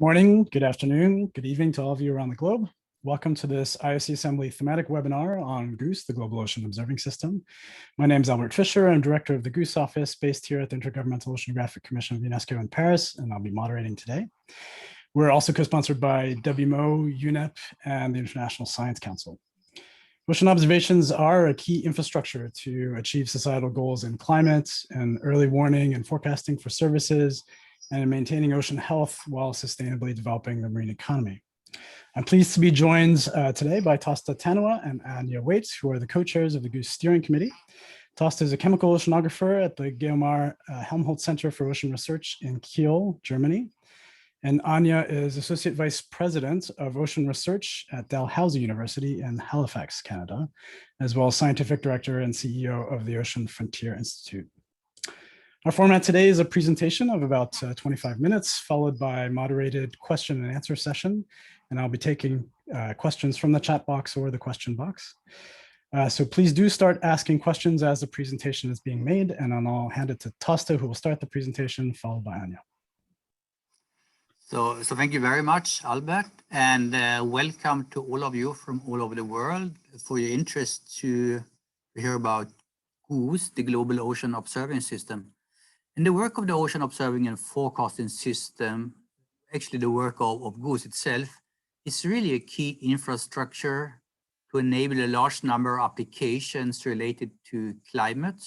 Morning, good afternoon, good evening to all of you around the globe. Welcome to this IOC Assembly thematic webinar on GOOS, the Global Ocean Observing System. My name is Albert Fisher. I'm director of the GOOS office based here at the Intergovernmental Oceanographic Commission of UNESCO in Paris, and I'll be moderating today. We're also co-sponsored by WMO, UNEP, and the International Science Council. Ocean observations are a key infrastructure to achieve societal goals in climate and early warning and forecasting for services, and in maintaining ocean health while sustainably developing the marine economy. I'm pleased to be joined today by Tosta Tanua and Anya Waite, who are the co-chairs of the GOOS Steering Committee. Tosta is a chemical oceanographer at the Geomar Helmholtz Center for Ocean Research in Kiel, Germany. And Anya is Associate Vice President of Ocean Research at Dalhousie University in Halifax, Canada, as well as Scientific Director and CEO of the Ocean Frontier Institute. Our format today is a presentation of about 25 minutes, followed by a moderated question and answer session. And I'll be taking questions from the chat box or the question box. So please do start asking questions as the presentation is being made, and then I'll hand it to Tosta, who will start the presentation, followed by Anya. So thank you very much, Albert, and welcome to all of you from all over the world for your interest to hear about GOOS, the Global Ocean Observing System. And the work of the Ocean Observing and Forecasting System, actually the work of GOOS itself, is really a key infrastructure to enable a large number of applications related to climate,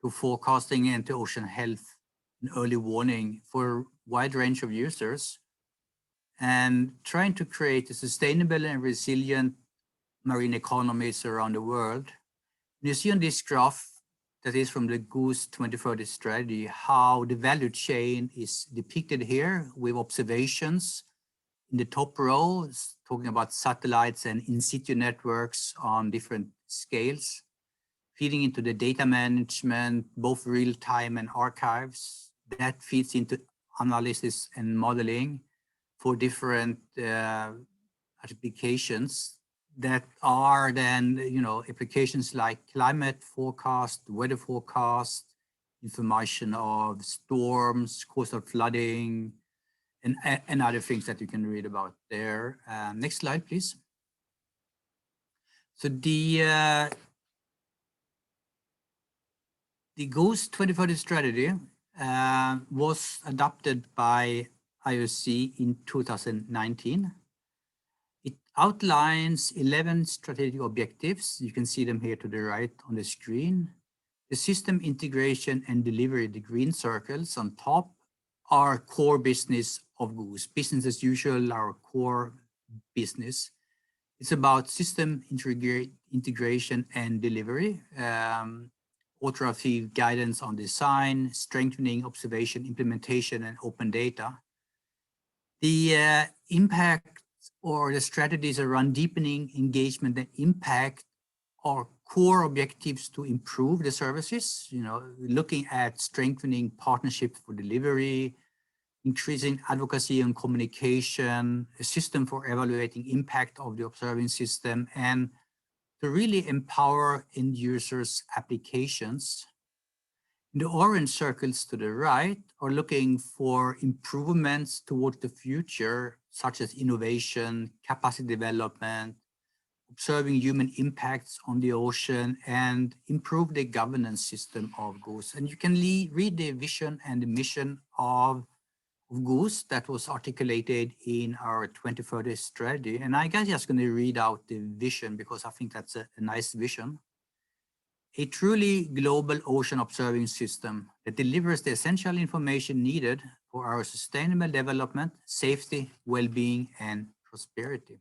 to forecasting, and to ocean health and early warning for a wide range of users, and trying to create a sustainable and resilient marine economies around the world. You see on this graph, that is from the GOOS 2030 strategy, how the value chain is depicted here with observations in the top row, talking about satellites and in situ networks on different scales, feeding into the data management, both real time and archives. That feeds into analysis and modeling for different applications that are then, applications like climate forecast, weather forecast, information of storms, coastal flooding, and other things that you can read about there. Next slide, please. So the GOOS 2030 strategy was adopted by IOC in 2019. It outlines 11 strategic objectives. You can see them here to the right on the screen. The system integration and delivery, the green circles on top, are core business of GOOS. Business as usual, our core business. It's about system integration and delivery, authoritative guidance on design, strengthening observation, implementation, and open data. The impact or the strategies around deepening engagement and impact are core objectives to improve the services, looking at strengthening partnership for delivery, increasing advocacy and communication, a system for evaluating impact of the observing system, and to really empower end users' applications. The orange circles to the right are looking for improvements toward the future, such as innovation, capacity development, observing human impacts on the ocean, and improve the governance system of GOOS. And you can read the vision and the mission of GOOS that was articulated in our 2030 strategy. And I guess I'm just going to read out the vision because I think that's a nice vision. A truly global ocean observing system that delivers the essential information needed for our sustainable development, safety, well-being, and prosperity.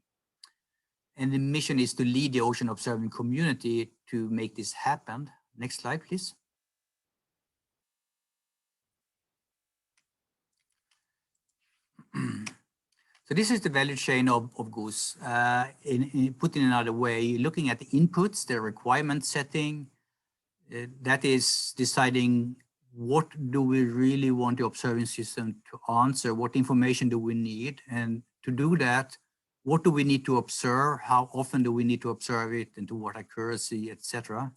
And the mission is to lead the ocean observing community to make this happen. Next slide, please. So this is the value chain of GOOS. Put in another way, looking at the inputs, the requirement setting, that is deciding what do we really want the observing system to answer, what information do we need, and to do that, what do we need to observe, how often do we need to observe it, and to what accuracy, etc.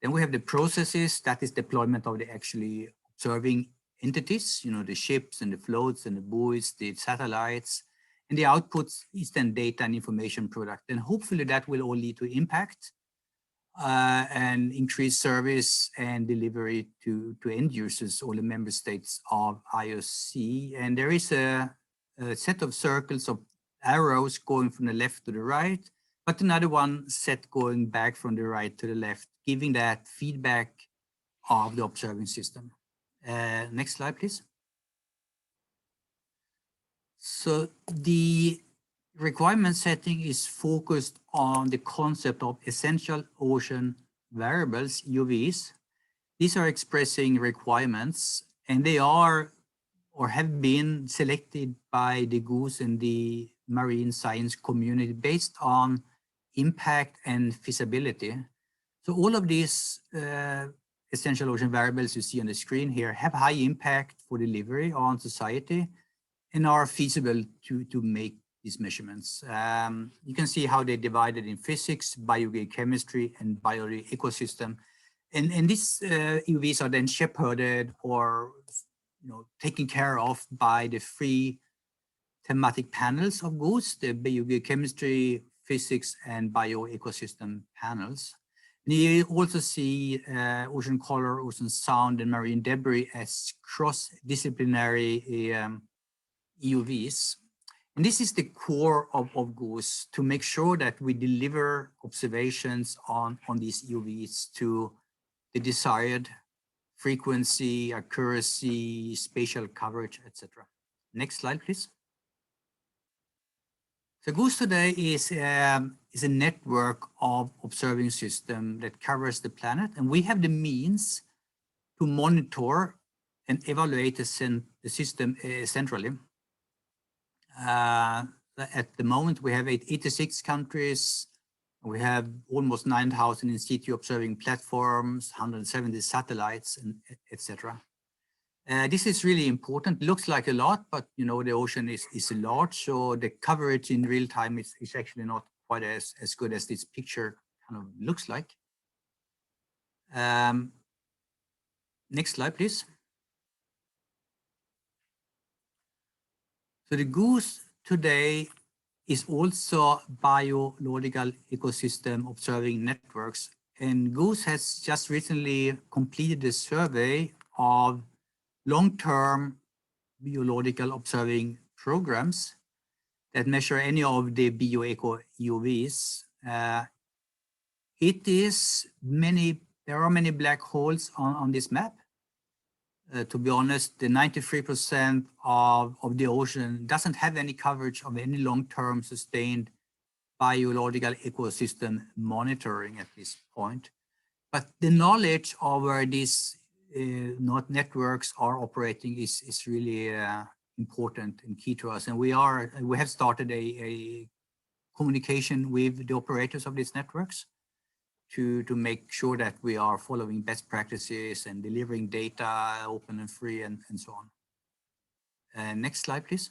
Then we have the processes, that is deployment of the actually observing entities, the ships and the floats and the buoys, the satellites, and the output is then data and information product. And hopefully that will all lead to impact and increase service and delivery to end users, all the member states of IOC. And there is a set of circles of arrows going from the left to the right, but another one set going back from the right to the left, giving that feedback of the observing system. Next slide, please. So the requirement setting is focused on the concept of essential ocean variables, EOVs. These are expressing requirements, and they are or have been selected by the GOOS and the marine science community based on impact and feasibility. So all of these essential ocean variables you see on the screen here have high impact for delivery on society and are feasible to make these measurements. You can see how they're divided in physics, biogeochemistry, and bioecosystem. And these EOVs are then shepherded or taken care of by the three thematic panels of GOOS, the biogeochemistry, physics, and bioecosystem panels. And you also see ocean color, ocean sound, and marine debris as cross-disciplinary EOVs. And this is the core of GOOS, to make sure that we deliver observations on these EOVs to the desired frequency, accuracy, spatial coverage, etc. Next slide, please. So GOOS today is a network of observing system that covers the planet, and we have the means to monitor and evaluate the system centrally. At the moment, we have 86 countries. We have almost 9,000 in situ observing platforms, 170 satellites, and etc. This is really important. It looks like a lot, but the ocean is large, so the coverage in real time is actually not quite as good as this picture kind of looks like. Next slide, please. So the GOOS today is also biological ecosystem observing networks, and GOOS has just recently completed a survey of long-term biological observing programs that measure any of the bioeco EOVs. There are many black holes on this map. To be honest, the 93% of the ocean doesn't have any coverage of any long-term sustained biological ecosystem monitoring at this point. But the knowledge of where these networks are operating is really important and key to us. And we have started a communication with the operators of these networks to make sure that we are following best practices and delivering data open and free and so on. Next slide, please.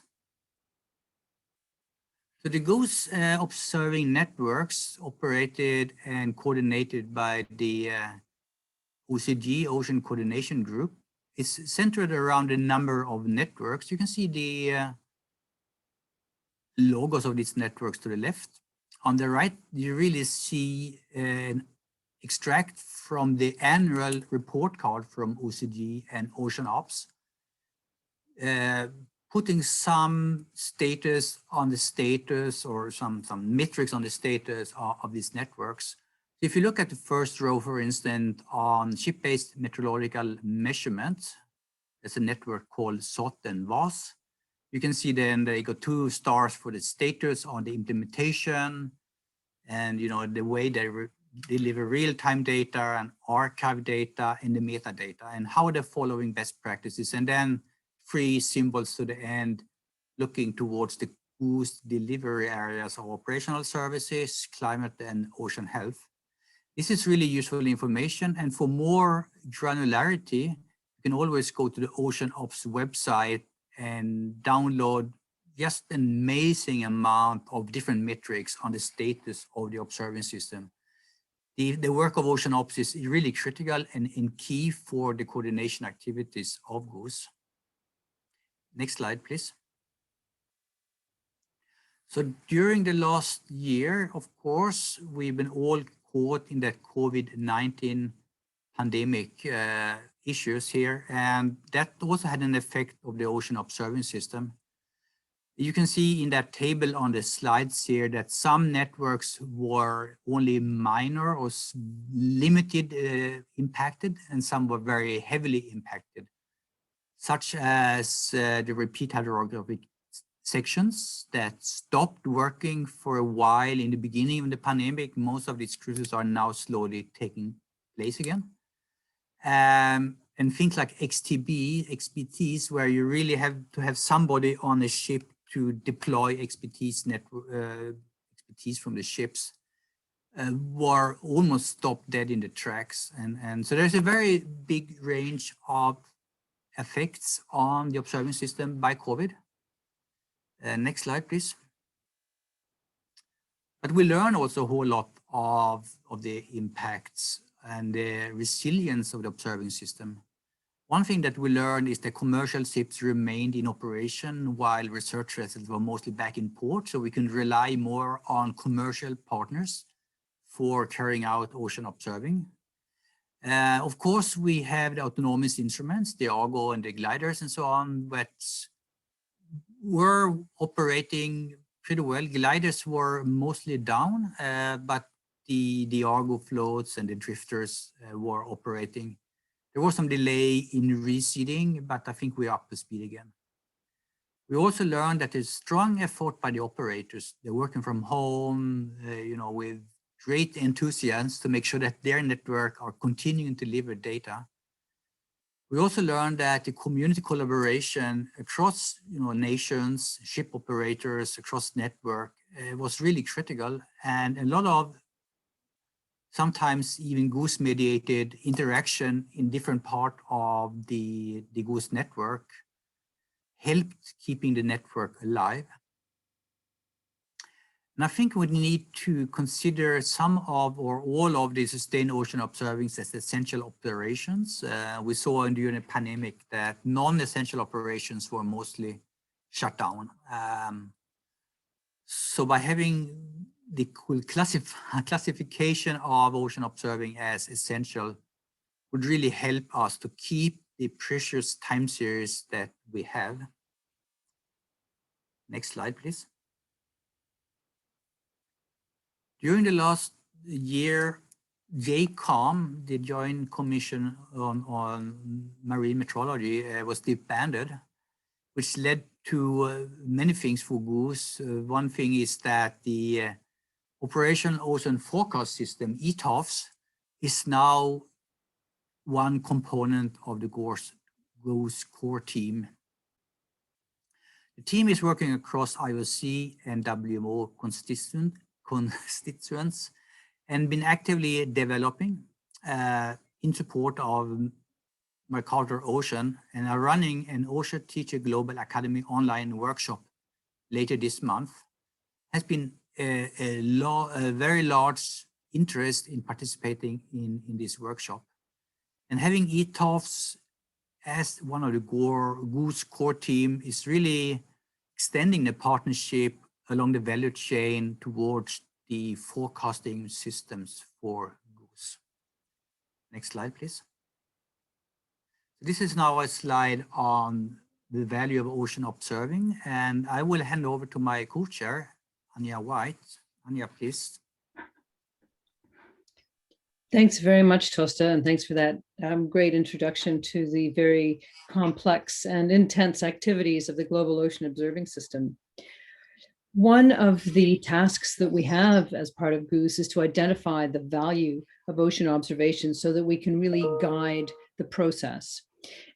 So the GOOS observing networks operated and coordinated by the OECD Ocean Coordination Group is centered around a number of networks. You can see the logos of these networks to the left. On the right, you really see an extract from the annual report card from OECD and Ocean Ops, putting some status on the status or some metrics on the status of these networks. If you look at the first row, for instance, on ship-based meteorological measurement, there's a network called SOT and VOS. You can see then they got 2 stars for the status on the implementation and the way they deliver real-time data and archive data and the metadata and how they're following best practices, and then 3 symbols to the end looking towards the GOOS delivery areas of operational services, climate, and ocean health. This is really useful information, and for more granularity, you can always go to the Ocean Ops website and download just an amazing amount of different metrics on the status of the observing system. The work of Ocean Ops is really critical and key for the coordination activities of GOOS. Next slide, please. So during the last year, of course, we've been all caught in that COVID-19 pandemic issues here, and that also had an effect of the ocean observing system. You can see in that table on the slides here that some networks were only minor or limited impacted, and some were very heavily impacted, such as the repeat hydrographic sections that stopped working for a while in the beginning of the pandemic. Most of these cruises are now slowly taking place again. And things like XPTs, where you really have to have somebody on a ship to deploy expertise from the ships, were almost stopped dead in the tracks. And so there's a very big range of effects on the observing system by COVID. Next slide, please. But we learn also a whole lot of the impacts and the resilience of the observing system. One thing that we learned is that commercial ships remained in operation while research vessels were mostly back in port, so we can rely more on commercial partners for carrying out ocean observing. Of course, we have the autonomous instruments, the Argo and the gliders and so on, but were operating pretty well. Gliders were mostly down, but the Argo floats and the drifters were operating. There was some delay in reseeding, but I think we're up to speed again. We also learned that there's strong effort by the operators. They're working from home, with great enthusiasm to make sure that their network are continuing to deliver data. We also learned that the community collaboration across nations, ship operators, across network was really critical, and a lot of sometimes even GOOS mediated interaction in different part of the GOOS network helped keeping the network alive. And I think we need to consider some of or all of the sustained ocean observings as essential operations. We saw during the pandemic that non-essential operations were mostly shut down. So by having the classification of ocean observing as essential would really help us to keep the precious time series that we have. Next slide, please. During the last year, JCOM, the Joint Commission on Marine Metrology, was disbanded, which led to many things for GOOS. One thing is that the Operational Ocean Forecast System, ETOFS, is now one component of the GOOS core team. The team is working across IOC and WMO constituents and been actively developing in support of MacArthur Ocean, and are running an Ocean Teacher Global Academy online workshop later this month. Has been a very large interest in participating in this workshop. And having ETOFS as one of the GOOS core team is really extending the partnership along the value chain towards the forecasting systems for GOOS. Next slide, please. This is now a slide on the value of ocean observing, and I will hand over to my co-chair, Anja White. Anja, please. Thanks very much, Tosta, and thanks for that great introduction to the very complex and intense activities of the Global Ocean Observing System. One of the tasks that we have as part of GOOS is to identify the value of ocean observation so that we can really guide the process.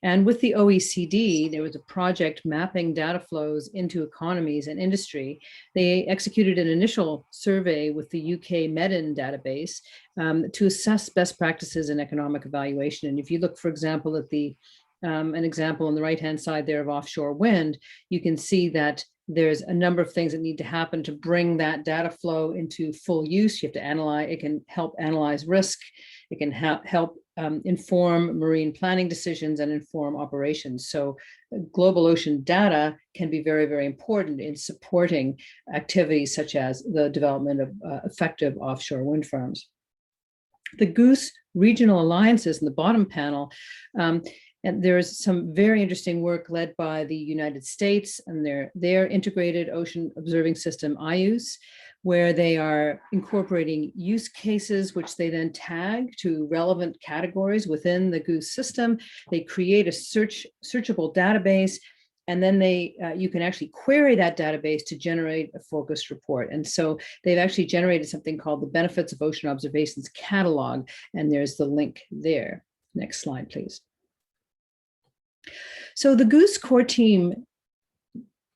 And with the OECD, there was a project mapping data flows into economies and industry. They executed an initial survey with the UK MEDIN database to assess best practices in economic evaluation. And if you look, for example, at the an example on the right-hand side there of offshore wind, you can see that there's a number of things that need to happen to bring that data flow into full use. You have to analyze, it can help analyze risk. It can help inform marine planning decisions and inform operations. So global ocean data can be very, very important in supporting activities such as the development of effective offshore wind farms. The GOOS regional alliances in the bottom panel, and there's some very interesting work led by the United States and their integrated ocean observing system, IOC, where they are incorporating use cases, which they then tag to relevant categories within the GOOS system. They create a searchable database, and then you can actually query that database to generate a focused report. And so they've actually generated something called the Benefits of Ocean Observations Catalog, and there's the link there. Next slide, please. So the GOOS core team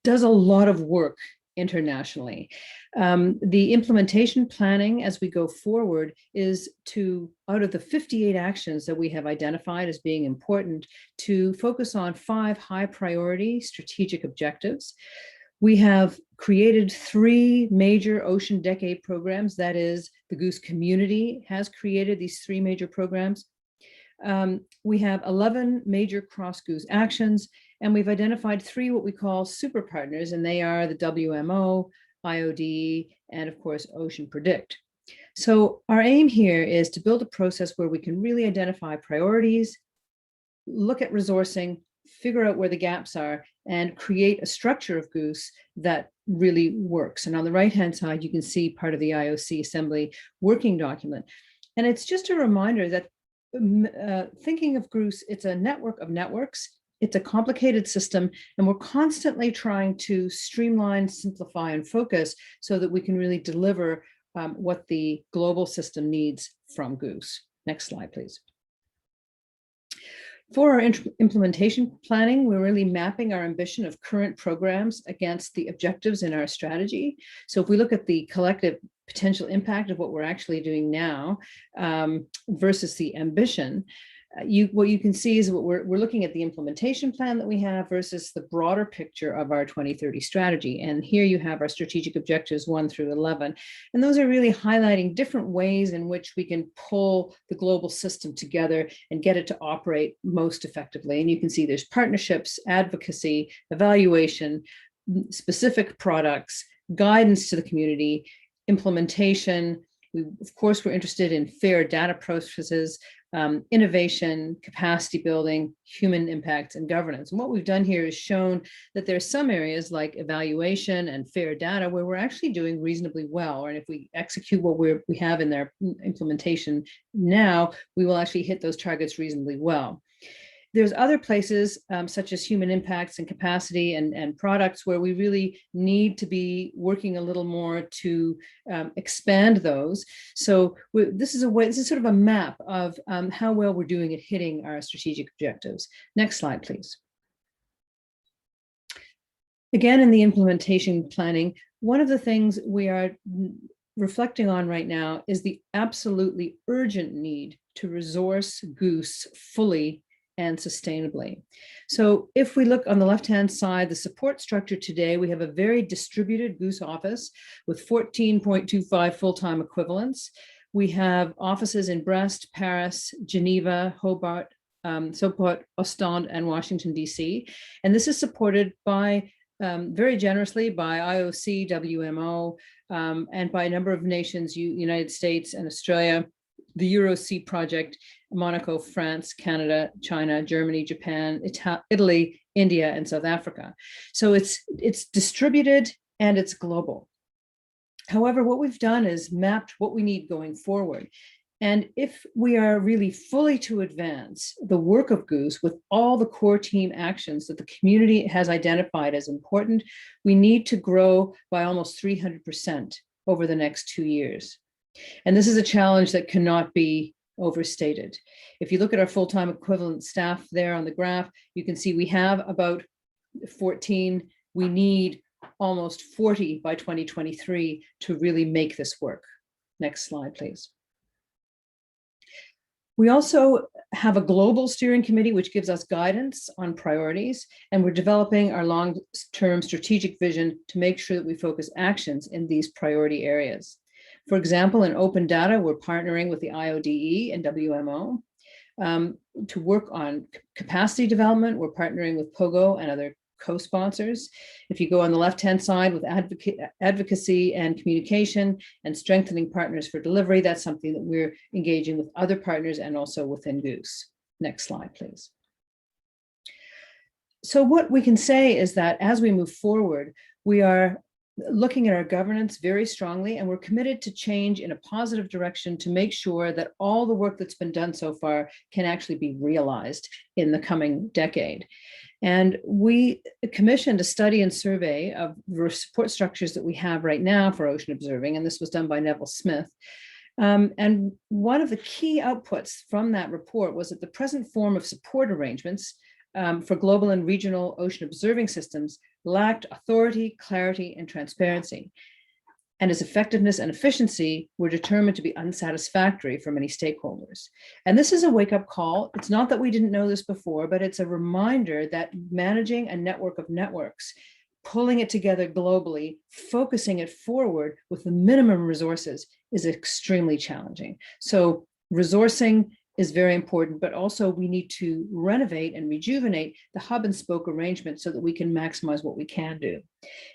does a lot of work internationally. The implementation planning as we go forward is to, out of the 58 actions that we have identified as being important, to focus on 5 high priority strategic objectives. We have created 3 major ocean decade programs. That is, the GOOS community has created these 3 major programs. We have 11 major cross-GOOS actions, and we've identified 3 what we call super partners, and they are the WMO, IOD, and of course, Ocean Predict. So our aim here is to build a process where we can really identify priorities, look at resourcing, figure out where the gaps are, and create a structure of GOOS that really works. And on the right-hand side, you can see part of the IOC Assembly working document. And it's just a reminder that thinking of GOOS, it's a network of networks. It's a complicated system, and we're constantly trying to streamline, simplify, and focus so that we can really deliver what the global system needs from GOOS. Next slide, please. For our implementation planning, we're really mapping our ambition of current programs against the objectives in our strategy. So if we look at the collective potential impact of what we're actually doing now versus the ambition, what you can see is what we're looking at the implementation plan that we have versus the broader picture of our 2030 strategy. And here you have our strategic objectives 1 through 11. And those are really highlighting different ways in which we can pull the global system together and get it to operate most effectively. And you can see there's partnerships, advocacy, evaluation, specific products, guidance to the community, implementation. Of course, we're interested in fair data processes, innovation, capacity building, human impact, and governance. And what we've done here is shown that there's some areas like evaluation and fair data where we're actually doing reasonably well. And if we execute what we have in their implementation now, we will actually hit those targets reasonably well. There's other places such as human impacts and capacity and products where we really need to be working a little more to expand those. So this is sort of a map of how well we're doing at hitting our strategic objectives. Next slide, please. Again, in the implementation planning, one of the things we are reflecting on right now is the absolutely urgent need to resource GOOS fully and sustainably. So if we look on the left-hand side, the support structure today, we have a very distributed GOOS office with 14.25 full-time equivalents. We have offices in Brest, Paris, Geneva, Hobart, Sopot, Ostend, and Washington, DC. And this is supported by very generously by IOC, WMO, and by a number of nations, United States and Australia, the EuroSea project, Monaco, France, Canada, China, Germany, Japan, Italy, India, and South Africa. So it's distributed and it's global. However, what we've done is mapped what we need going forward. And if we are really fully to advance the work of GOOS with all the core team actions that the community has identified as important, we need to grow by almost 300% over the next 2 years. And this is a challenge that cannot be overstated. If you look at our full-time equivalent staff there on the graph, you can see we have about 14. We need almost 40 by 2023 to really make this work. Next slide, please. We also have a global steering committee, which gives us guidance on priorities, and we're developing our long-term strategic vision to make sure that we focus actions in these priority areas. For example, in open data, we're partnering with the IODE and WMO. to work on capacity development. We're partnering with POGO and other co-sponsors. If you go on the left-hand side with advocacy and communication and strengthening partners for delivery, that's something that we're engaging with other partners and also within GOOS. Next slide, please. So what we can say is that as we move forward, we are looking at our governance very strongly, and we're committed to change in a positive direction to make sure that all the work that's been done so far can actually be realized in the coming decade. And we commissioned a study and survey of the support structures that we have right now for ocean observing, and this was done by Neville Smith. And one of the key outputs from that report was that the present form of support arrangements for global and regional ocean observing systems lacked authority, clarity, and transparency. And its effectiveness and efficiency were determined to be unsatisfactory for many stakeholders. And this is a wake-up call. It's not that we didn't know this before, but it's a reminder that managing a network of networks, pulling it together globally, focusing it forward with the minimum resources is extremely challenging. So resourcing is very important, but also we need to renovate and rejuvenate the hub and spoke arrangement so that we can maximize what we can do.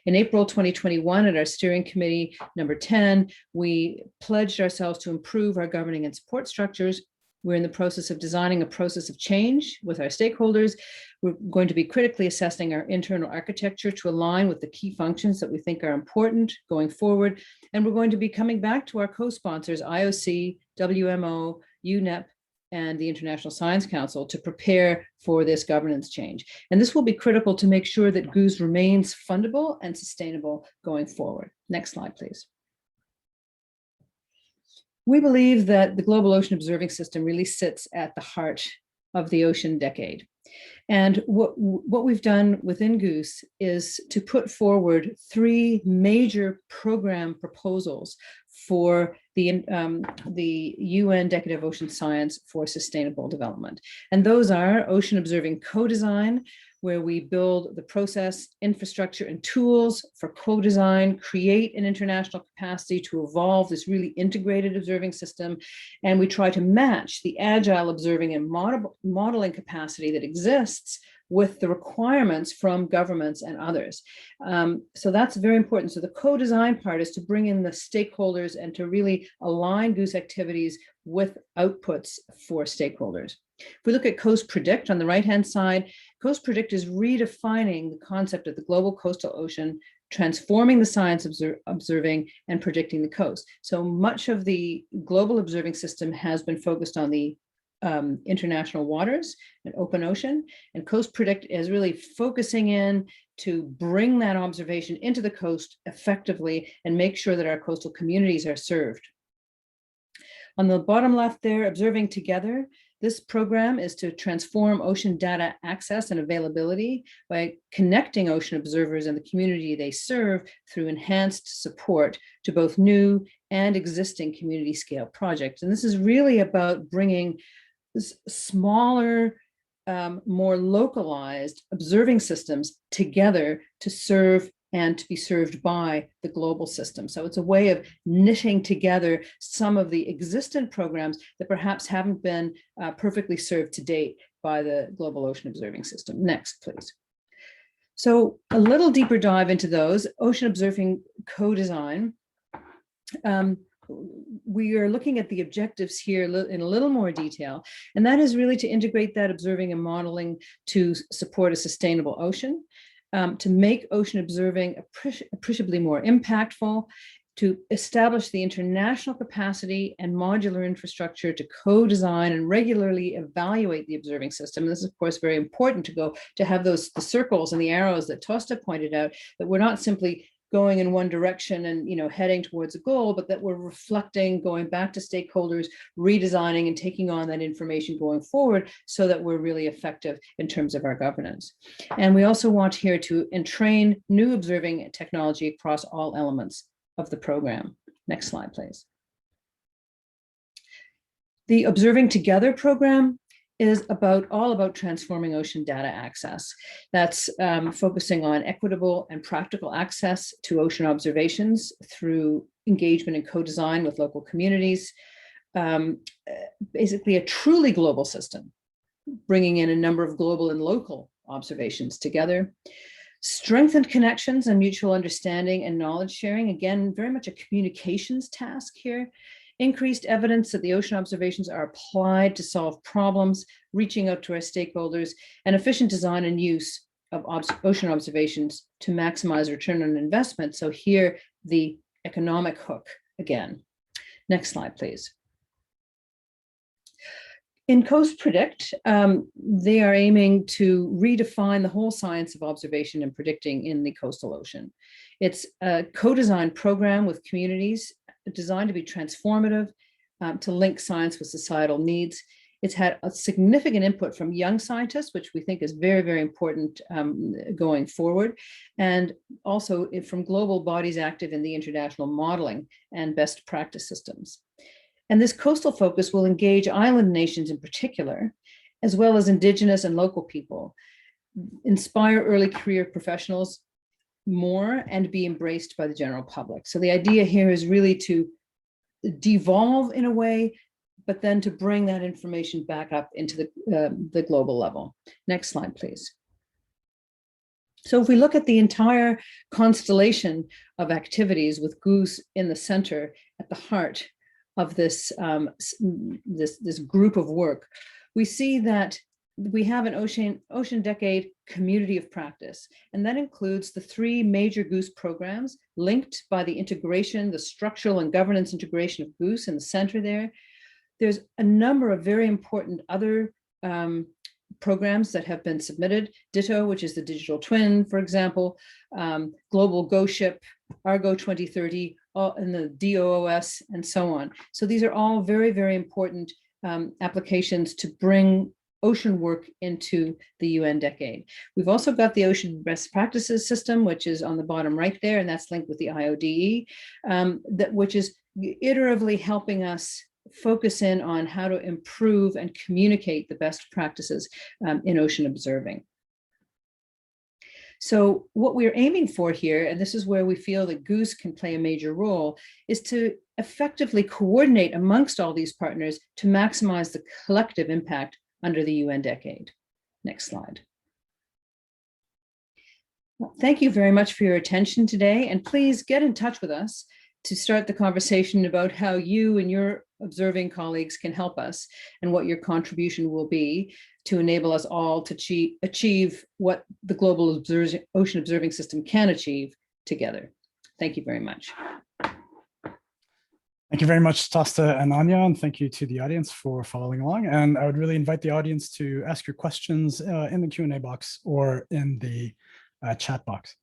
In April 2021, at our steering committee number 10, we pledged ourselves to improve our governing and support structures. We're in the process of designing a process of change with our stakeholders. We're going to be critically assessing our internal architecture to align with the key functions that we think are important going forward. And we're going to be coming back to our co-sponsors, IOC, WMO, UNEP, and the International Science Council to prepare for this governance change. And this will be critical to make sure that GOOS remains fundable and sustainable going forward. Next slide, please. We believe that the global ocean observing system really sits at the heart of the ocean decade. And what we've done within GOOS is to put forward 3 major program proposals for the UN Decade of Ocean Science for Sustainable Development. And those are ocean observing co-design, where we build the process, infrastructure, and tools for co-design, create an international capacity to evolve this really integrated observing system. And we try to match the agile observing and modeling capacity that exists with the requirements from governments and others. So that's very important. So the co-design part is to bring in the stakeholders and to really align GOOS activities with outputs for stakeholders. If we look at Coast Predict on the right-hand side, Coast Predict is redefining the concept of the global coastal ocean, transforming the science observing and predicting the coast. So much of the global observing system has been focused on the international waters and open ocean, and Coast Predict is really focusing in to bring that observation into the coast effectively and make sure that our coastal communities are served. On the bottom left there, Observing Together, this program is to transform ocean data access and availability by connecting ocean observers and the community they serve through enhanced support to both new and existing community scale projects. And this is really about bringing smaller, more localized observing systems together to serve and to be served by the global system. So it's a way of knitting together some of the existent programs that perhaps haven't been perfectly served to date by the global ocean observing system. Next, please. So a little deeper dive into those. Ocean observing co-design. We are looking at the objectives here in a little more detail, and that is really to integrate that observing and modeling to support a sustainable ocean, to make ocean observing appreciably more impactful, to establish the international capacity and modular infrastructure to co-design and regularly evaluate the observing system. This is, of course, very important to have the circles and the arrows that Tosta pointed out, that we're not simply going in one direction and heading towards a goal, but that we're reflecting, going back to stakeholders, redesigning and taking on that information going forward so that we're really effective in terms of our governance. And we also want here to entrain new observing technology across all elements of the program. Next slide, please. The Observing Together program is all about transforming ocean data access. That's focusing on equitable and practical access to ocean observations through engagement and co-design with local communities, basically a truly global system, bringing in a number of global and local observations together. Strengthened connections and mutual understanding and knowledge sharing, again, very much a communications task here. Increased evidence that the ocean observations are applied to solve problems, reaching out to our stakeholders, and efficient design and use of ocean observations to maximize return on investment. So here, the economic hook again. Next slide, please. In Coast Predict, they are aiming to redefine the whole science of observation and predicting in the coastal ocean. It's a co-design program with communities designed to be transformative, to link science with societal needs. It's had a significant input from young scientists, which we think is very, very important going forward, and also from global bodies active in the international modeling and best practice systems. And this coastal focus will engage island nations in particular, as well as indigenous and local people, inspire early career professionals more, and be embraced by the general public. So the idea here is really to devolve in a way, but then to bring that information back up into the global level. Next slide, please. So if we look at the entire constellation of activities with GOOS in the center, at the heart of this, this group of work, we see that we have an ocean decade community of practice, and that includes the 3 major GOOS programs linked by the integration, the structural and governance integration of GOOS in the center there. There's a number of very important other programs that have been submitted. Ditto, which is the digital twin, for example, Global Go Ship, Argo 2030, and the DOOS, and so on. So these are all very, very important applications to bring ocean work into the UN decade. We've also got the Ocean Best Practices System, which is on the bottom right there, and that's linked with the IODE, which is iteratively helping us focus in on how to improve and communicate the best practices in ocean observing. So what we're aiming for here, and this is where we feel that GOOS can play a major role, is to effectively coordinate amongst all these partners to maximize the collective impact under the UN decade. Next slide. Well, thank you very much for your attention today, and please get in touch with us to start the conversation about how you and your observing colleagues can help us, and what your contribution will be to enable us all to achieve what the global ocean observing system can achieve together. Thank you very much. Thank you very much, Tosta and Anya, and thank you to the audience for following along. And I would really invite the audience to ask your questions in the Q&A box or in the chat box.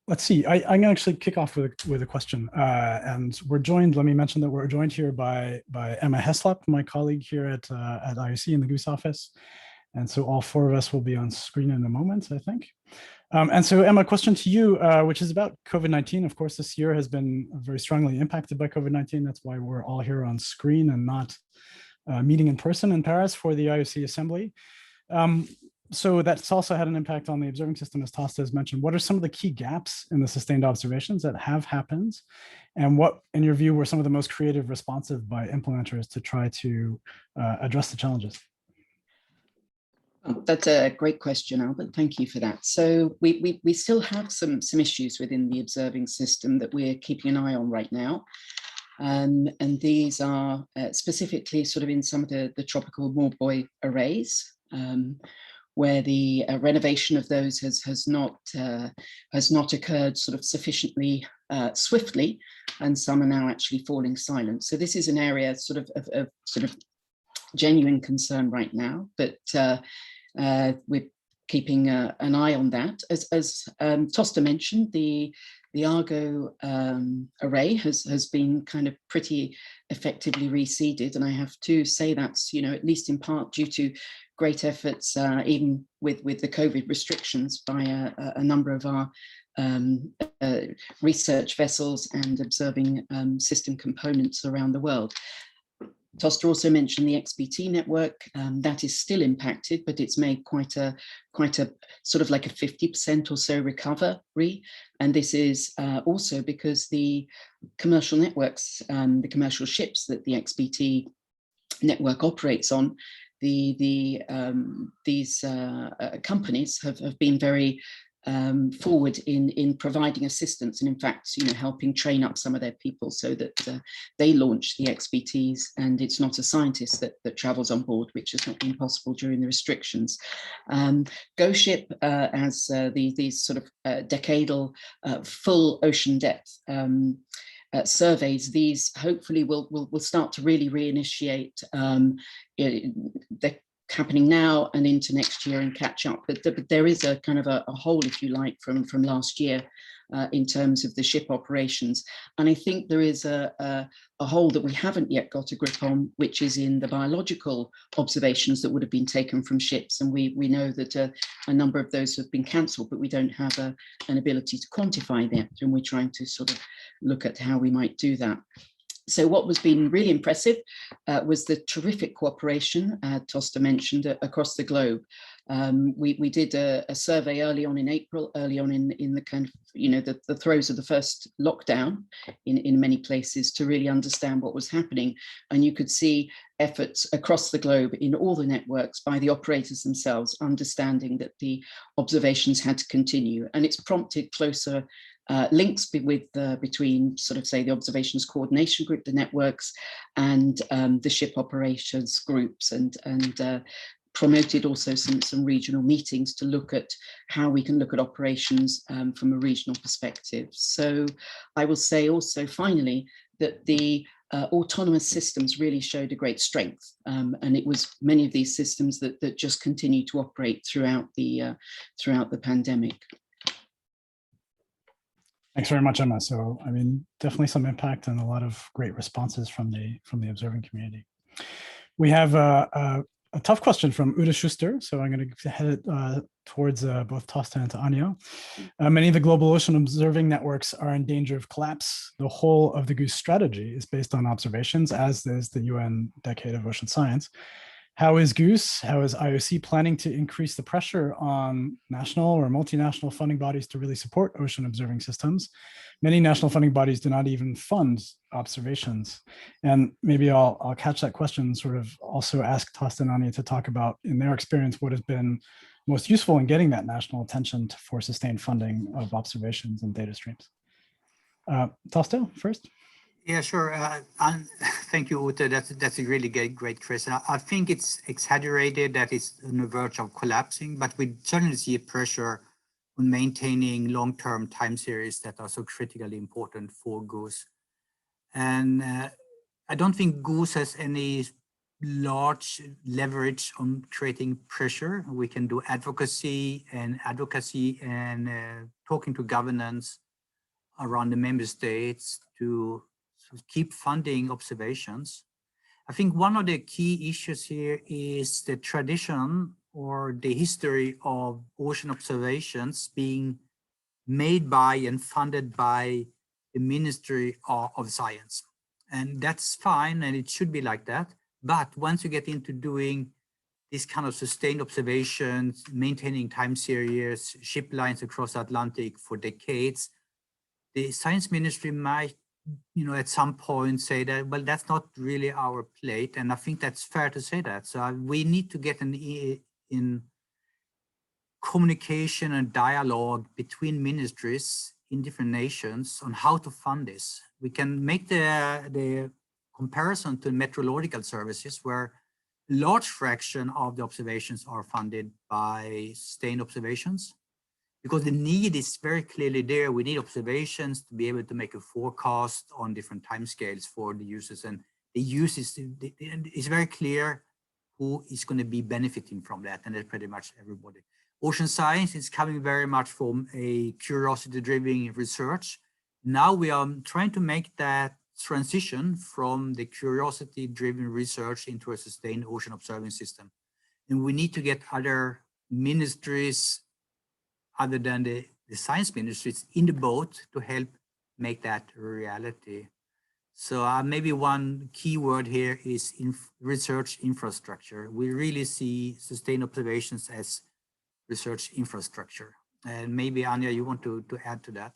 Let's see, I'm gonna actually kick off with a question. And we're joined, let me mention that we're joined here by Emma Heslop, my colleague here at IOC in the GOOS office. And so all 4 of us will be on screen in a moment, I think. And so Emma, question to you, which is about COVID-19. Of course, this year has been very strongly impacted by COVID-19. That's why we're all here on screen and not meeting in person in Paris for the IOC Assembly. So that's also had an impact on the observing system, as Tosta has mentioned. What are some of the key gaps in the sustained observations that have happened? And what, in your view, were some of the most creative responsive by implementers to try to address the challenges? That's a great question, Albert. Thank you for that. So we still have some issues within the observing system that we're keeping an eye on right now. And these are specifically sort of in some of the tropical moor buoy arrays, where the renovation of those has not occurred sort of sufficiently swiftly, and some are now actually falling silent. So this is an area sort of genuine concern right now, but we're keeping an eye on that. As Tosta mentioned, the Argo array has been kind of pretty effectively reseeded, and I have to say that's, you know, at least in part due to great efforts, even with the COVID restrictions, by a number of our research vessels and observing system components around the world. Tosta also mentioned the XBT network. That is still impacted, but it's made quite a sort of like a 50% or so recovery. And this is also because the commercial networks, the commercial ships that the XBT network operates on, these companies have been very forward in providing assistance, and in fact, helping train up some of their people so that they launch the XBTs, and it's not a scientist that travels on board, which has not been possible during the restrictions. GOOS as these sort of decadal full ocean depth surveys, these hopefully will start to really reinitiate. They're happening now and into next year and catch up, but there is a kind of a hole, if you like, from last year in terms of the ship operations. And I think there is a hole that we haven't yet got a grip on, which is in the biological observations that would have been taken from ships. And we know that a number of those have been cancelled, but we don't have an ability to quantify that. And we're trying to sort of look at how we might do that. So what was been really impressive was the terrific cooperation Tosta mentioned across the globe. We did a survey early on in April, early on in the kind of, the throes of the first lockdown in many places, to really understand what was happening. And you could see efforts across the globe in all the networks by the operators themselves, understanding that the observations had to continue. And it's prompted closer links between sort of, say, the observations coordination group, the networks, and the ship operations groups, and promoted also some regional meetings to look at how we can look at operations from a regional perspective. So I will say also finally that the autonomous systems really showed a great strength, and it was many of these systems that just continue to operate throughout the pandemic. Thanks very much, Emma. So, I mean, definitely some impact and a lot of great responses from the observing community. We have a tough question from Uda Schuster, so I'm going to head it towards both Tosta and to Anya. Many of the global ocean observing networks are in danger of collapse. The whole of the GOOS strategy is based on observations, as is the UN Decade of Ocean Science. How is GOOS, how is IOC planning to increase the pressure on national or multinational funding bodies to really support ocean observing systems? Many national funding bodies do not even fund observations. And maybe I'll catch that question and sort of also ask Tosta and Anya to talk about, in their experience, what has been most useful in getting that national attention for sustained funding of observations and data streams. Tosta first. Yeah, sure. Thank you, Ute. That's a really great question. I think it's exaggerated that it's on the verge of collapsing, but we certainly see a pressure on maintaining long-term time series that are so critically important for GOOS. And I don't think GOOS has any large leverage on creating pressure. We can do advocacy and talking to governance around the member states to keep funding observations. I think one of the key issues here is the tradition or the history of ocean observations being made by and funded by the Ministry of Science. And that's fine, and it should be like that. But once you get into doing this kind of sustained observations, maintaining time series, ship lines across the Atlantic for decades, the Science Ministry might, at some point say that, well, that's not really our plate. And I think that's fair to say that. So we need to get in communication and dialogue between ministries in different nations on how to fund this. We can make the comparison to meteorological services, where a large fraction of the observations are funded by sustained observations, because the need is very clearly there. We need observations to be able to make a forecast on different timescales for the users, and the use is very clear who is going to be benefiting from that, and that's pretty much everybody. Ocean science is coming very much from a curiosity-driven research. Now we are trying to make that transition from the curiosity-driven research into a sustained ocean observing system. And we need to get other ministries other than the science ministries in the boat to help make that a reality. So maybe one key word here is research infrastructure. We really see sustained observations as research infrastructure. And maybe Anja, you want to add to that?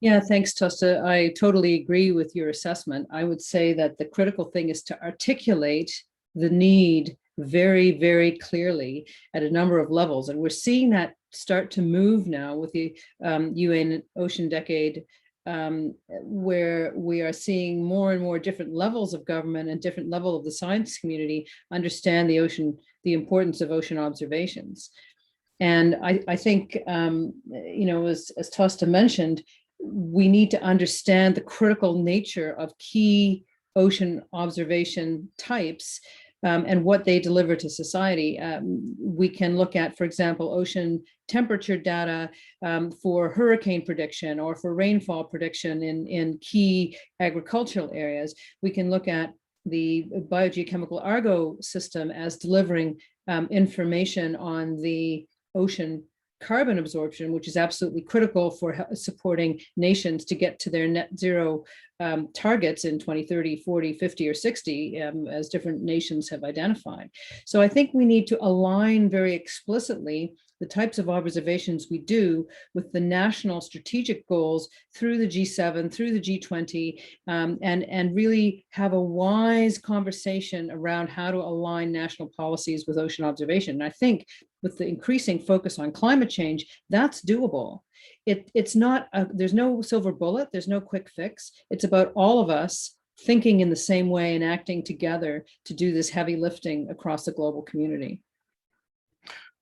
Yeah, thanks, Tosta. I totally agree with your assessment. I would say that the critical thing is to articulate the need very, very clearly at a number of levels. And we're seeing that start to move now with the UN Ocean Decade, where we are seeing more and more different levels of government and different level of the science community understand the ocean, the importance of ocean observations. And I think, you know, as Tosta mentioned, we need to understand the critical nature of key ocean observation types and what they deliver to society. We can look at, for example, ocean temperature data for hurricane prediction or for rainfall prediction in key agricultural areas. We can look at the biogeochemical Argo system as delivering information on the ocean carbon absorption, which is absolutely critical for supporting nations to get to their net zero targets in 2030, 40, 50, or 60, as different nations have identified. So I think we need to align very explicitly the types of observations we do with the national strategic goals through the G7, through the G20, and really have a wise conversation around how to align national policies with ocean observation. And I think with the increasing focus on climate change, that's doable. It's not, there's no silver bullet, there's no quick fix. It's about all of us thinking in the same way and acting together to do this heavy lifting across the global community.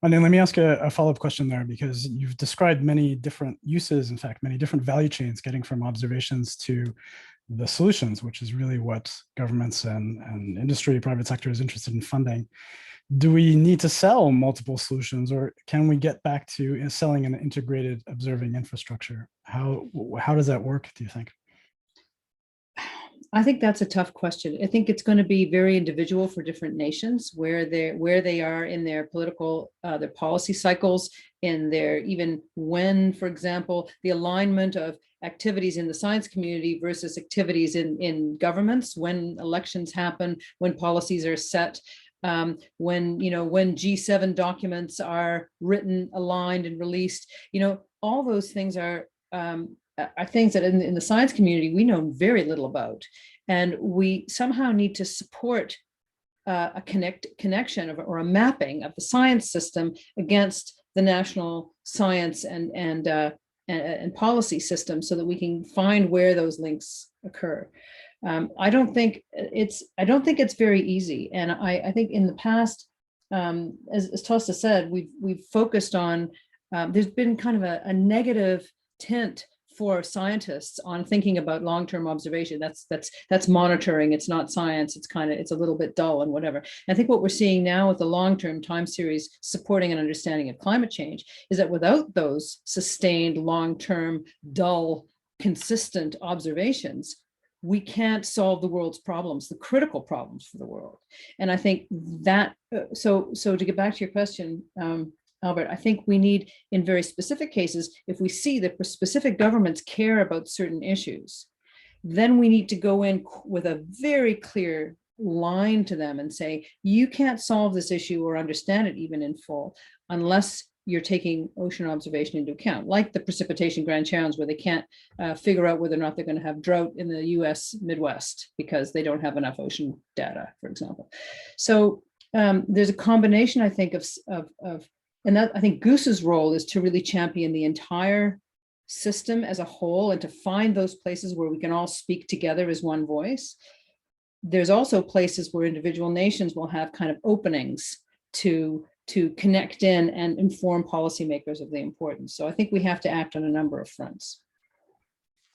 And then let me ask a follow-up question there, because you've described many different uses, in fact, many different value chains getting from observations to the solutions, which is really what governments and industry, private sector is interested in funding. Do we need to sell multiple solutions, or can we get back to selling an integrated observing infrastructure? How does that work, do you think? I think that's a tough question. I think it's going to be very individual for different nations, where they are in their political, their policy cycles, in their, even when, for example, the alignment of activities in the science community versus activities in governments, when elections happen, when policies are set, when G7 documents are written, aligned, and released. All those things are things that in the science community we know very little about, and we somehow need to support a connection or a mapping of the science system against the national science and policy system, so that we can find where those links occur. I don't think it's very easy, and I think in the past, as Tosta said, we've focused on. There's been kind of a negative tint for scientists on thinking about long-term observation. That's monitoring. It's not science. It's a little bit dull and whatever. And I think what we're seeing now with the long-term time series supporting an understanding of climate change is that without those sustained, long-term, dull, consistent observations, we can't solve the world's problems, the critical problems for the world. And I think that, so to get back to your question, Albert, I think we need, in very specific cases, if we see that specific governments care about certain issues, then we need to go in with a very clear line to them and say, you can't solve this issue or understand it even in full unless you're taking ocean observation into account, like the precipitation grand challenge, where they can't figure out whether or not they're going to have drought in the US Midwest because they don't have enough ocean data, for example. So there's a combination, I think, and that, I think GOOS's role is to really champion the entire system as a whole and to find those places where we can all speak together as one voice. There's also places where individual nations will have kind of openings to connect in and inform policymakers of the importance. So I think we have to act on a number of fronts.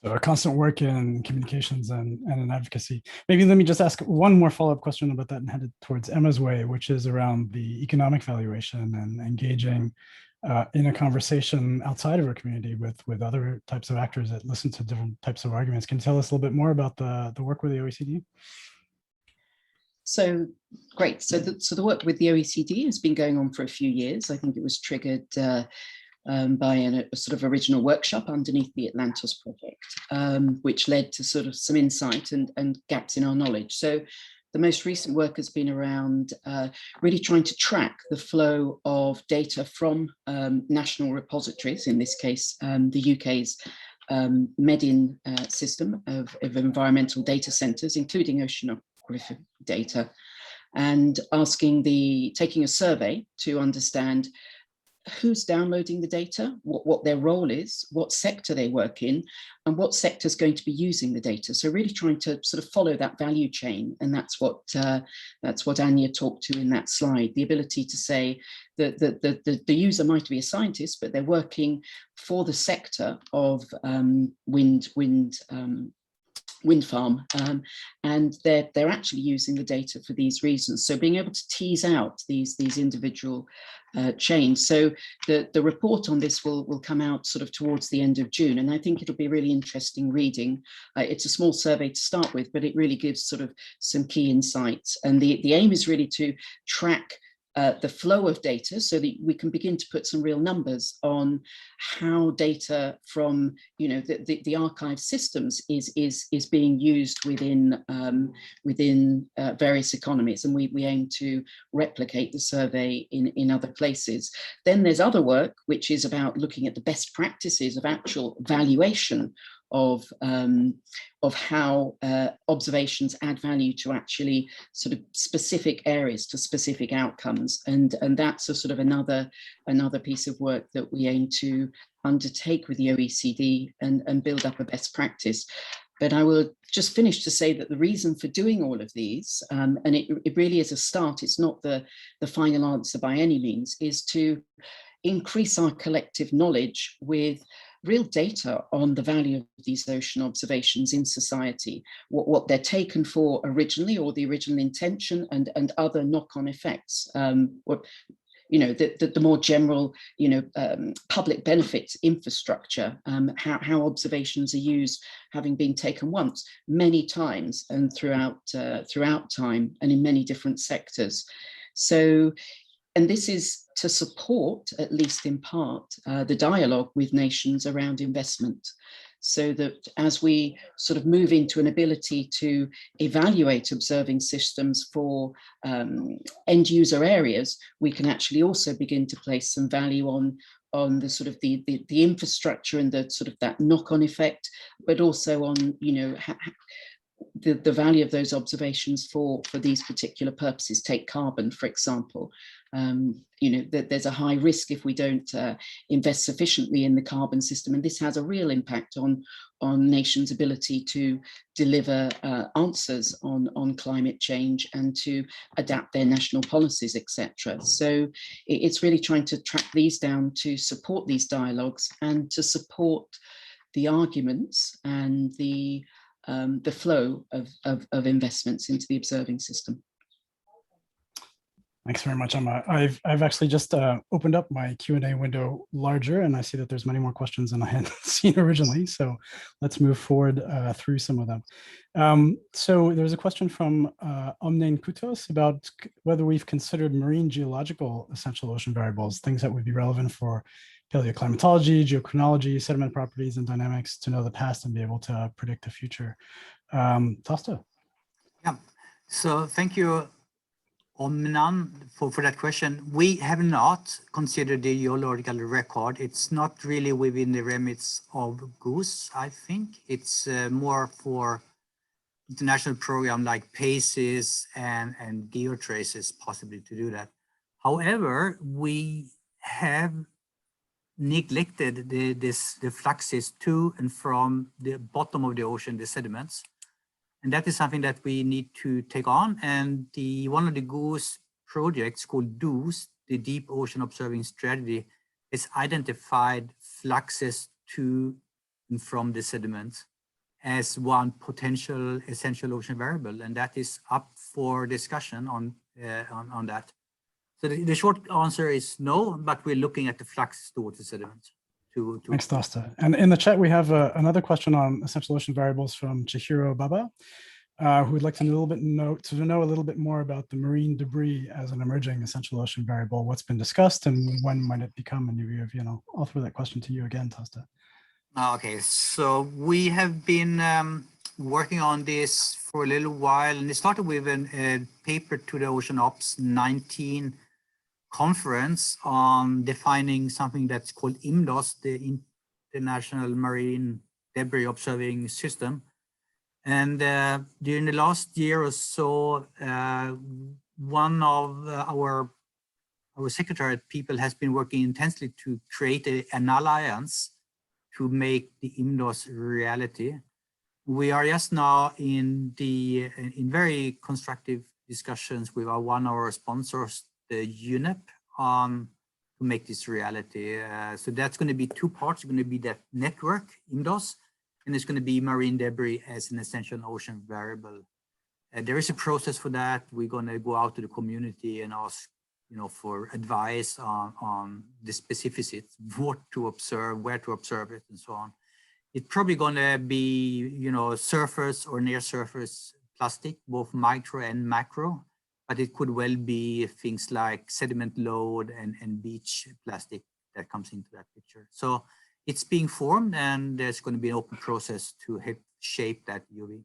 So a constant work in communications and in advocacy. Maybe let me just ask one more follow-up question about that and head it towards Emma's way, which is around the economic valuation and engaging in a conversation outside of our community with other types of actors that listen to different types of arguments. Can you tell us a little bit more about the work with the OECD? So great. So the work with the OECD has been going on for a few years. I think it was triggered by a sort of original workshop underneath the Atlantis project. project, which led to sort of some insight and gaps in our knowledge. So the most recent work has been around really trying to track the flow of data from national repositories, in this case, the UK's MEDIN system of environmental data centres, including oceanographic data, and taking a survey to understand who's downloading the data, what their role is, what sector they work in, and what sector is going to be using the data. So really trying to sort of follow that value chain, and that's what Anya talked to in that slide. The ability to say that the user might be a scientist, but they're working for the sector of wind farm, and they're actually using the data for these reasons. So being able to tease out these individual chains. So the report on this will come out sort of towards the end of June, and I think it'll be really interesting reading. It's a small survey to start with, but it really gives sort of some key insights, and the aim is really to track the flow of data so that we can begin to put some real numbers on how data from the archive systems is being used within various economies, and we aim to replicate the survey in other places. Then there's other work which is about looking at the best practices of actual valuation of how observations add value to actually sort of specific areas, to specific outcomes, and that's a sort of another piece of work that we aim to undertake with the OECD and build up a best practice. But I will just finish to say that the reason for doing all of these, and it really is a start, it's not the final answer by any means, is to increase our collective knowledge with real data on the value of these ocean observations in society, what they're taken for originally, or the original intention, and other knock-on effects. The more general, public benefits infrastructure, how observations are used, having been taken once, many times, and throughout time, and in many different sectors. So, and this is to support, at least in part, the dialogue with nations around investment, so that as we sort of move into an ability to evaluate observing systems for end user areas, we can actually also begin to place some value on the sort of the infrastructure and the sort of that knock-on effect, but also on the value of those observations for these particular purposes. Take carbon, for example. There's a high risk if we don't invest sufficiently in the carbon system, and this has a real impact on nations' ability to deliver answers on climate change and to adapt their national policies, etc. So it's really trying to track these down to support these dialogues and to support the arguments and the flow of investments into the observing system. Thanks very much, Emma. I've actually just opened up my Q&A window larger, and I see that there's many more questions than I had seen originally. So let's move forward through some of them. So there's a question from Omnain Kutos about whether we've considered marine geological essential ocean variables, things that would be relevant for paleoclimatology, geochronology, sediment properties, and dynamics to know the past and be able to predict the future. Tosta? Yeah, so thank you, Omnan, for that question. We have not considered the geological record. It's not really within the remits of GOOS, I think. It's more for international program like PACES and GeoTraces possibly to do that. However, we have neglected the fluxes to and from the bottom of the ocean, the sediments. And that is something that we need to take on. And one of the GOOS projects called DOOS, the Deep Ocean Observing Strategy, has identified fluxes to and from the sediments as one potential essential ocean variable. And that is up for discussion on that. So the short answer is no, but we're looking at the flux towards the sediments. Thanks, Tosta. And in the chat, we have another question on essential ocean variables from Chihiro Baba, who would like to know a little bit more about the marine debris as an emerging essential ocean variable. What's been discussed and when might it become a new view? I'll throw that question to you again, Tosta. Okay, so we have been working on this for a little while, and it started with a paper to the Ocean Ops 19 conference on defining something that's called Indus, the International Marine Debris Observing System. And during the last year or so, one of our secretariat people has been working intensely to create an alliance to make the Indus reality. We are just now in very constructive discussions with one of our sponsors, the UNEP, to make this reality. So that's going to be two parts. It's going to be that network, Indus, and it's going to be marine debris as an essential ocean variable. There is a process for that. We're going to go out to the community and ask, for advice on the specificities, what to observe, where to observe it, and so on. It's probably going to be, surface or near surface plastic, both micro and macro, but it could well be things like sediment load and beach plastic that comes into that picture. So it's being formed, and there's going to be an open process to help shape that UV.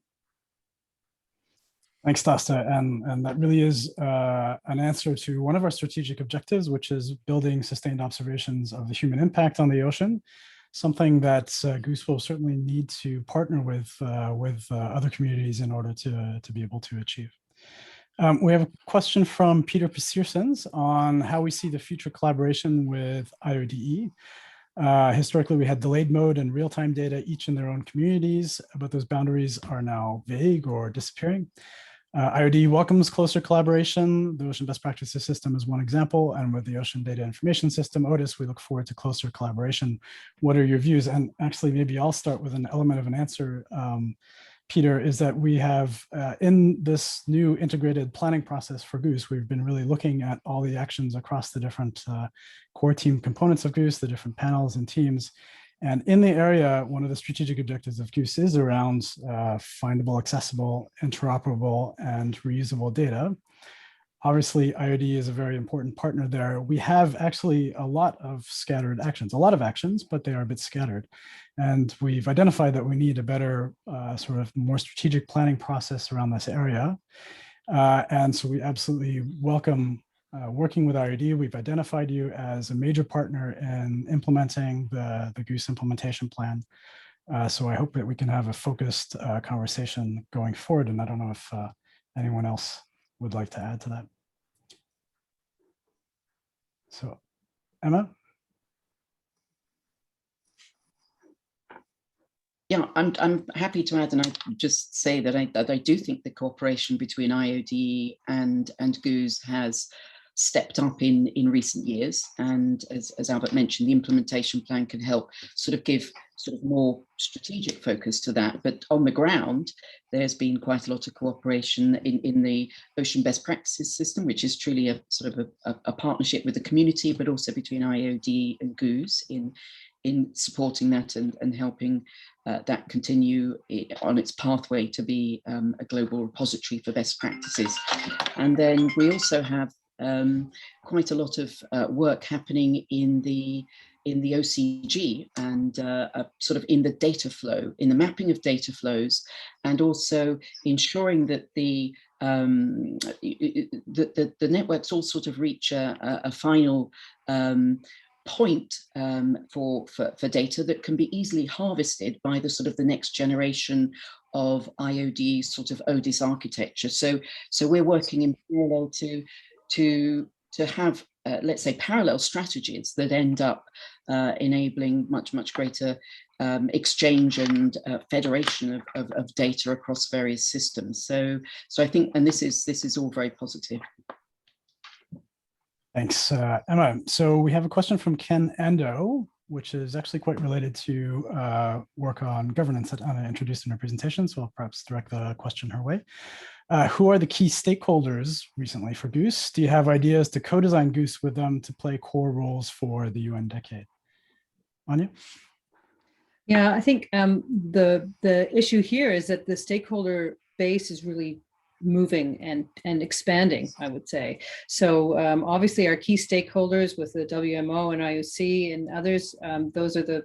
Thanks, Tasta. And that really is an answer to one of our strategic objectives, which is building sustained observations of the human impact on the ocean, something that GOOS will certainly need to partner with other communities in order to be able to achieve. We have a question from Peter Pesiersens on how we see the future collaboration with IODE. Historically, we had delayed mode and real-time data, each in their own communities, but those boundaries are now vague or disappearing. IOD welcomes closer collaboration. The Ocean Best Practices System is one example, and with the Ocean Data Information System, ODIS, we look forward to closer collaboration. What are your views? And actually, maybe I'll start with an element of an answer, Peter, is that we have, in this new integrated planning process for GOOS, we've been really looking at all the actions across the different core team components of GOOS, the different panels and teams. And in the area, one of the strategic objectives of GOOS is around findable, accessible, interoperable, and reusable data. Obviously, IOD is a very important partner there. We have actually a lot of scattered actions, but they are a bit scattered. And we've identified that we need a better sort of more strategic planning process around this area. And so we absolutely welcome working with IOD. We've identified you as a major partner in implementing the GOOS implementation plan. So I hope that we can have a focused conversation going forward. And I don't know if anyone else would like to add to that. So, Emma? Yeah, I'm happy to add, and I just say that I do think the cooperation between IOD and GOOS has stepped up in recent years, and as Albert mentioned, the implementation plan can help sort of give sort of more strategic focus to that. But on the ground, there's been quite a lot of cooperation in the Ocean Best Practices System, which is truly a sort of a partnership with the community, but also between IOD and GOOS in supporting that and helping that continue on its pathway to be a global repository for best practices. And then we also have quite a lot of work happening in the OCG and sort of in the data flow, in the mapping of data flows, and also ensuring that the networks all sort of reach a final point for data that can be easily harvested by the sort of the next generation of IOD sort of ODIS architecture. So we're working in parallel to have, let's say, parallel strategies that end up enabling much greater exchange and federation of data across various systems. So I think, and this is all very positive. Thanks, Emma. So we have a question from Ken Ando, which is actually quite related to work on governance that Anna introduced in her presentation. So I'll perhaps direct the question her way. Who are the key stakeholders recently for GOOS? Do you have ideas to co-design GOOS with them to play core roles for the UN decade? Anya? Yeah, I think the issue here is that the stakeholder base is really moving and expanding, I would say. So obviously our key stakeholders with the WMO and IOC and others, those are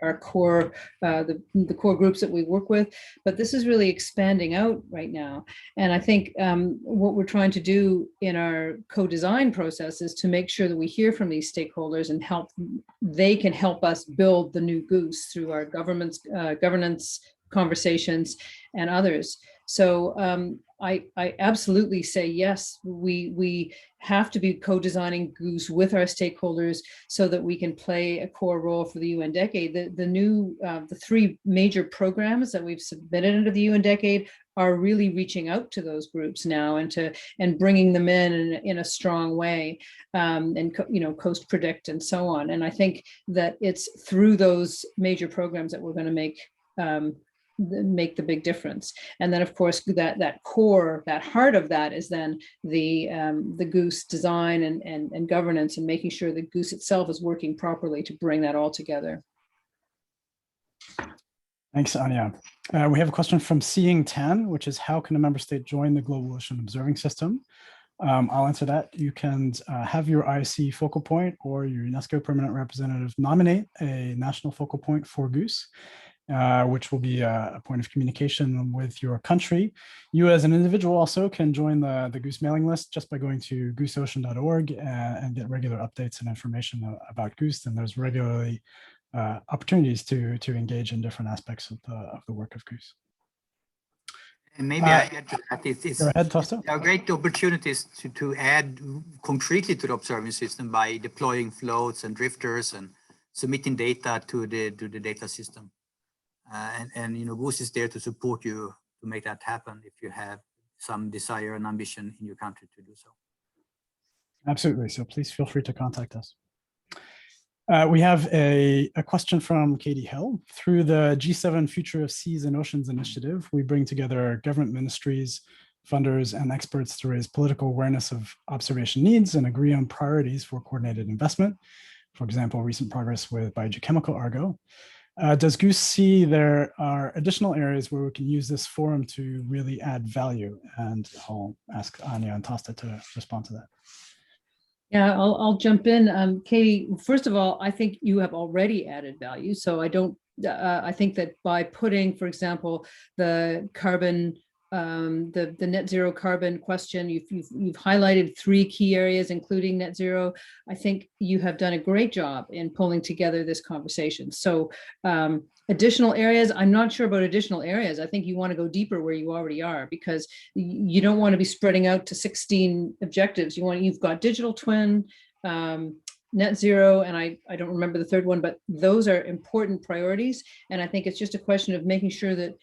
our core, the core groups that we work with, but this is really expanding out right now. And I think what we're trying to do in our co-design process is to make sure that we hear from these stakeholders and they can help us build the new GOOS through our governance conversations and others. So I absolutely say yes, we have to be co-designing GOOS with our stakeholders so that we can play a core role for the UN decade. The three major programs that we've submitted under the UN decade are really reaching out to those groups now and bringing them in a strong way, and Coast Predict and so on. And I think that it's through those major programs that we're going to make the big difference. And then of course that core, that heart of that is then the GOOS design and governance, and making sure that GOOS itself is working properly to bring that all together. Thanks, Anya. We have a question from Seeing Tan, which is, how can a member state join the Global Ocean Observing System? I'll answer that. You can have your IOC focal point or your UNESCO permanent representative nominate a national focal point for GOOS, which will be a point of communication with your country. You as an individual also can join the GOOS mailing list just by going to goosocean.org and get regular updates and information about GOOS. And there's regularly opportunities to engage in different aspects of the work of GOOS. And maybe I add to that, go ahead, Tosta. There are great opportunities to add concretely to the observing system by deploying floats and drifters and submitting data to the data system. And GOOS is there to support you to make that happen if you have some desire and ambition in your country to do so. Absolutely. So please feel free to contact us. We have a question from Katie Hill. Through the G7 Future of Seas and Oceans initiative, we bring together government ministries, funders, and experts to raise political awareness of observation needs and agree on priorities for coordinated investment. For example, recent progress with biogeochemical Argo. Does GOOS see there are additional areas where we can use this forum to really add value? And I'll ask Anya and Tosta to respond to that. Yeah, I'll jump in. Katie, first of all, I think you have already added value. So I think that by putting, for example, the carbon, the net zero carbon question, you've highlighted 3 key areas, including net zero. I think you have done a great job in pulling together this conversation. So additional areas, I'm not sure about additional areas. I think you want to go deeper where you already are, because you don't want to be spreading out to 16 objectives. You've got digital twin, net zero, and I don't remember the third one, but those are important priorities. And I think it's just a question of making sure that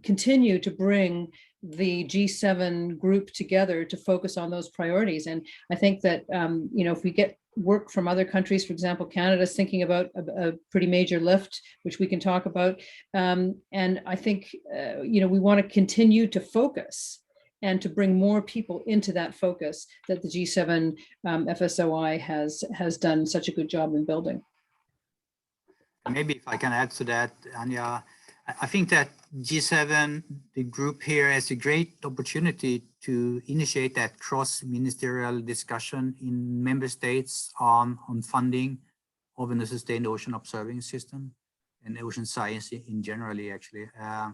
continue to bring the G7 group together to focus on those priorities. And I think that, if we get work from other countries, for example, Canada's thinking about a pretty major lift, which we can talk about. And I think, we want to continue to focus and to bring more people into that focus that the G7 FSOI has done such a good job in building. Maybe if I can add to that, Anya, I think that G7, the group here, has a great opportunity to initiate that cross-ministerial discussion in member states on funding of a sustained ocean observing system and ocean science in generally, actually. I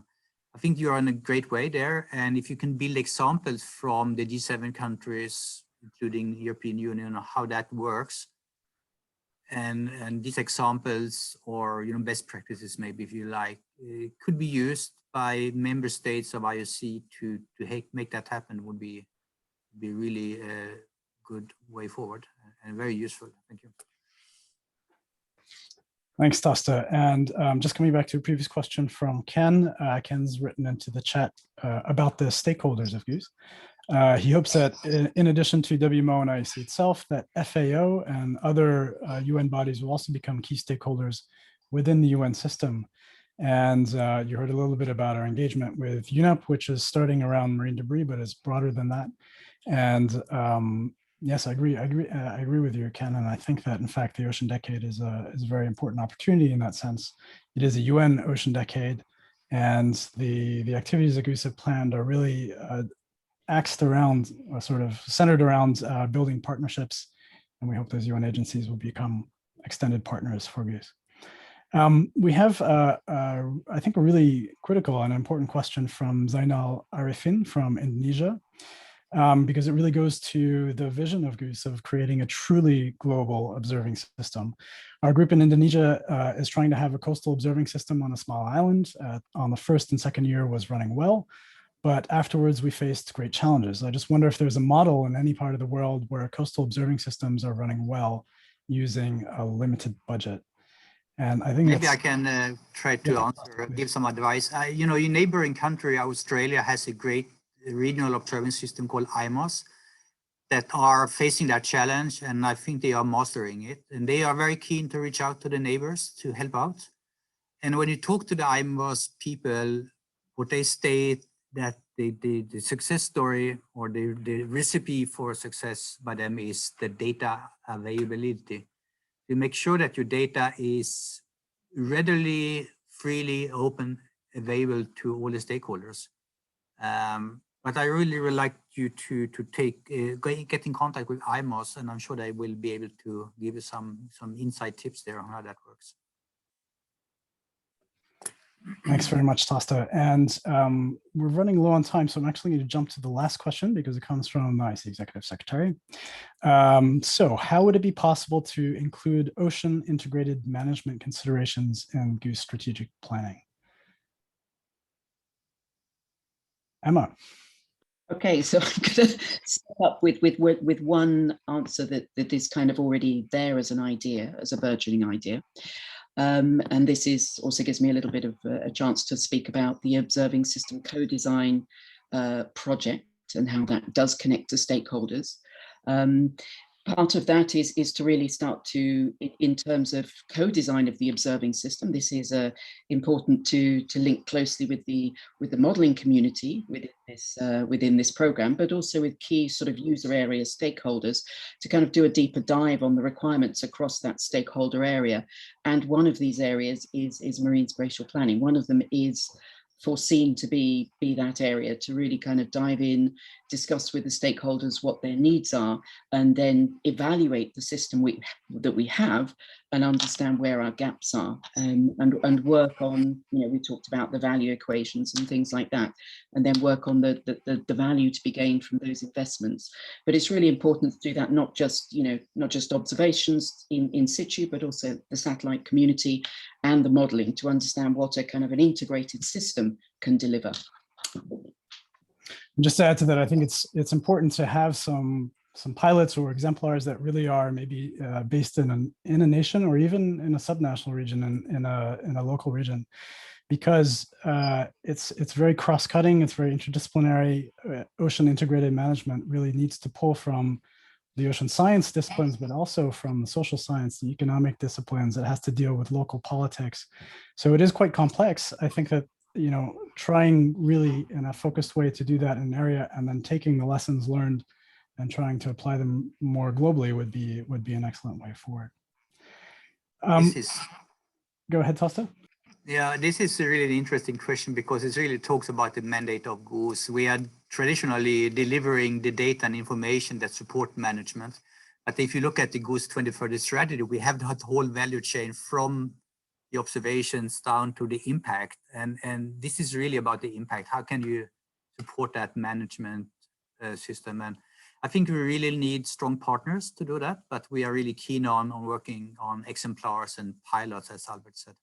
think you're on a great way there. And if you can build examples from the G7 countries, including the European Union, on how that works, and these examples or best practices, maybe if you like, could be used by member states of IOC to make that happen, would be really a good way forward and very useful. Thank you. Thanks, Tosta. And just coming back to a previous question from Ken. Ken's written into the chat about the stakeholders of GOOS. He hopes that in addition to WMO and IOC itself, that FAO and other UN bodies will also become key stakeholders within the UN system. And you heard a little bit about our engagement with UNEP, which is starting around marine debris, but is broader than that. And yes, I agree with you, Ken. And I think that, in fact, the Ocean Decade is a very important opportunity in that sense. It is a UN Ocean Decade, and the activities that GOOS have planned are really axed around, sort of centered around building partnerships. And we hope those UN agencies will become extended partners for GOOS. We have, I think, a really critical and important question from Zainal Arifin from Indonesia, because it really goes to the vision of GOOS of creating a truly global observing system. Our group in Indonesia is trying to have a coastal observing system on a small island. On the first and second year was running well, but afterwards we faced great challenges. I just wonder if there's a model in any part of the world where coastal observing systems are running well using a limited budget. And I think maybe I can try to answer, give some advice. You know, your neighboring country, Australia, has a great regional observing system called IMOS that are facing that challenge, and I think they are mastering it. And they are very keen to reach out to the neighbors to help out. And when you talk to the IMOS people, what they state that the success story or the recipe for success by them is the data availability. To make sure that your data is readily, freely, open, available to all the stakeholders. But I really would like you to get in contact with IMOS, and I'm sure they will be able to give you some insight tips there on how that works. Thanks very much, Tosta. And we're running low on time, so I'm actually going to jump to the last question because it comes from the IC Executive Secretary. So how would it be possible to include ocean integrated management considerations in GOOS strategic planning? Emma. Okay, so I'm going to start up with one answer that is kind of already there as an idea, as a burgeoning idea. And this is also gives me a little bit of a chance to speak about the Observing System Co-Design project and how that does connect to stakeholders. Part of that is to really start to, in terms of co-design of the observing system, this is important to link closely with the modeling community within this program, but also with key sort of user area stakeholders to kind of do a deeper dive on the requirements across that stakeholder area. And one of these areas is marine spatial planning. One of them is foreseen to be that area to really kind of dive in, discuss with the stakeholders what their needs are, and then evaluate the system that we have and understand where our gaps are, and work on, you know, we talked about the value equations and things like that, and then work on the value to be gained from those investments. But it's really important to do that, not just observations in situ, but also the satellite community and the modeling to understand what a kind of an integrated system can deliver. Just to add to that, I think it's important to have some pilots or exemplars that really are maybe based in a nation or even in a subnational region, in a local region, because it's very cross-cutting, it's very interdisciplinary. Ocean integrated management really needs to pull from the ocean science disciplines, but also from the social science, the economic disciplines. It has to deal with local politics. So it is quite complex. I think that, you know, trying really in a focused way to do that in an area and then taking the lessons learned and trying to apply them more globally would be an excellent way forward. Go ahead, Tosta. Yeah, this is really an interesting question because it really talks about the mandate of GOOS. We are traditionally delivering the data and information that support management. But if you look at the GOOS 2030 strategy, we have that whole value chain from the observations down to the impact. And this is really about the impact. How can you support that management system? And I think we really need strong partners to do that, but we are really keen on working on exemplars and pilots, as Albert said.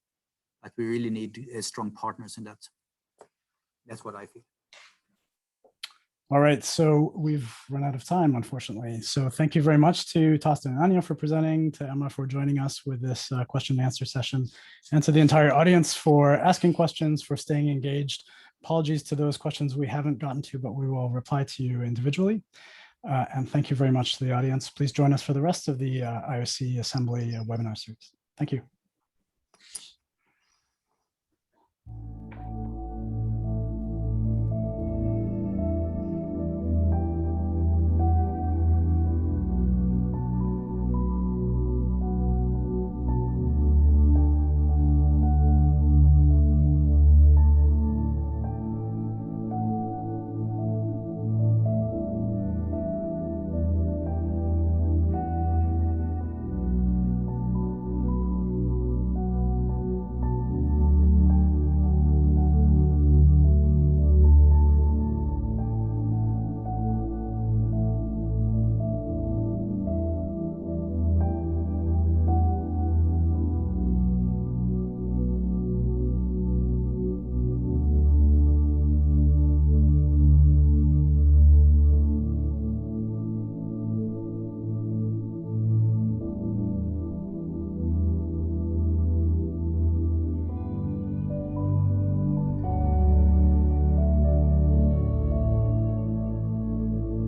But we really need strong partners in that. That's what I feel. All right, so we've run out of time, unfortunately. So thank you very much to Tosta and Anja for presenting, to Emma for joining us with this question and answer session, and to the entire audience for asking questions, for staying engaged. Apologies to those questions we haven't gotten to, but we will reply to you individually. And thank you very much to the audience. Please join us for the rest of the IOC Assembly webinar series. Thank you.